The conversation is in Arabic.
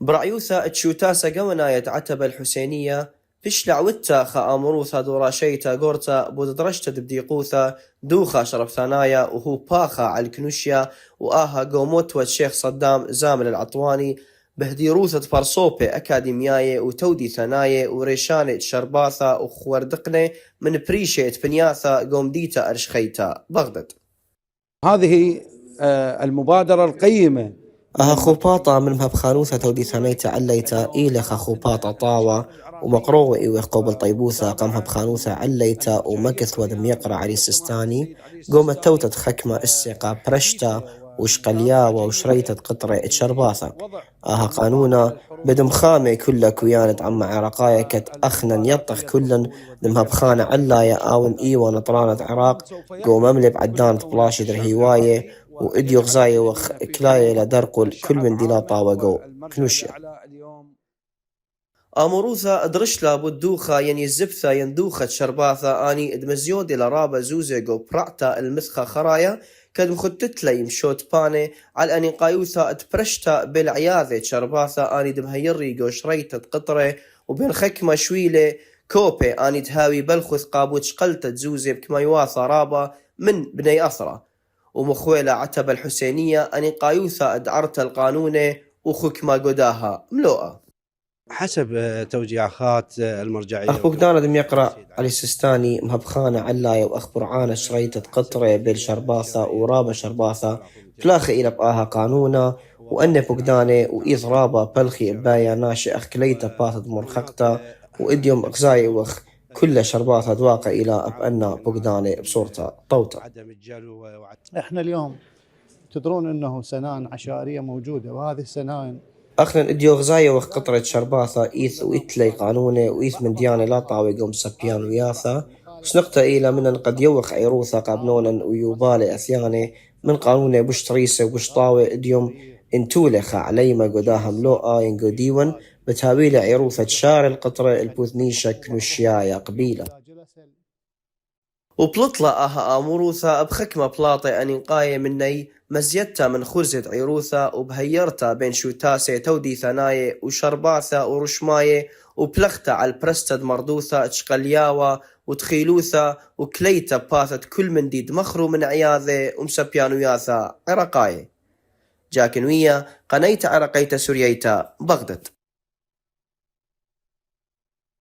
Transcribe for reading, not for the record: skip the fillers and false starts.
برعيوثا تشوتاسا قوناية عتبة الحسينية فشلع وتا خا دوراشيتا غورتا بوددرشتا دبديقوثا دوخا شرف ثانايا وهو باخا على الكنوشيا وآها قوموت والشيخ صدام زامل العطواني بهديروثة فرصوبة أكاديمياية وتودي ثناية وريشانة شرباثا وخوردقنة من بريشة بنياثا قومديتا أرشخيتا بغداد. هذه المبادرة القيمة خوباطا من بخانوثة تودي ثنايتا عليتا إيلخا خوباطا طاوة ومقروة إيوه قوبل طيبوثة قامها بخانوثة عليتا ومكث ودم يقرأ علي السستاني قوم التوتة خكمة السقا برشتا وشقلياوة وشريتة قطرة اتشرباثة قانونا بدم خامة كلها كويانة عما عراقايا كت أخنا يطخ كلا دمها بخانة علايا آون إيوة نطرانة عراق قوم مملب عدانة بلاشي در هواية وإديو غزاية وكلاية لدرقل كل من ديلا طاوة كنوشيا آموروثا درشلا بودوخا يعني الزبثة يندوخة شرباثة آني ادمزيودي لرابة زوزي قو برعتا المثخة خرايا كد مخدت لي مشوت باني على أني قايوثا اتبرشتا بالعياذة شرباثة آني دمهيري قو شريتة قطرة وبين خكمة شويلة كوبي آني تهاوي بلخث قابوت شقلتة زوزي بكما يواثا رابة من بني أثرة ومخويلة عتبة الحسينية أني قايوثا ادعرت القانونة وخكما قداها ملوءة حسب توجيهات المرجعية. أخوك دانا دم يقرأ علي السستاني مهبخانة علاية وأخبر عانا شريتة قطرة بالشرباثة ورابة شرباثة فلاخي إلى بقاها قانونا وأني بقداني وإيض رابة بلخي إبايا ناشي أخكليتا باثد مرخقتا وإديوم أقزاي وخ كل شرباثة دواقة إلى أبأنا بقداني بصورة طوطة. إحنا اليوم تدرون أنه سنان عشائرية موجودة وهذه السنان أخنا إديو غزاية وخ قطرة شرباثة إيث وإتلي قانوني وإيث من ديانة لا طاوي قوم سبيان وياثا وسنقطة إلى من قد يوخ عيروثا قابنونا ويوبالي أثياني من قانوني بشتريسة وبشطاوي إديوم انتولخ عليما قداها ملوءة ينقو ديون بتهاويل عيروثة شار القطرة البوذنيشة كنوشيايا قبيلة وبلطلة آموروثا بخكمة بلاطي أنقاية مني مزيدتا من خرزة عيروثا وبهيرتا بين شوتاسة تودي ثناية وشرباثة ورشماية وبلغتا على البرستد مردوثة تشقلياوة وتخيلوثا وكليتا باثت كل من ديد مخرو من عياذة ومسبيانوياثا عراقاية جاكنوية قنيت عرقيتا سورييتا بغداد.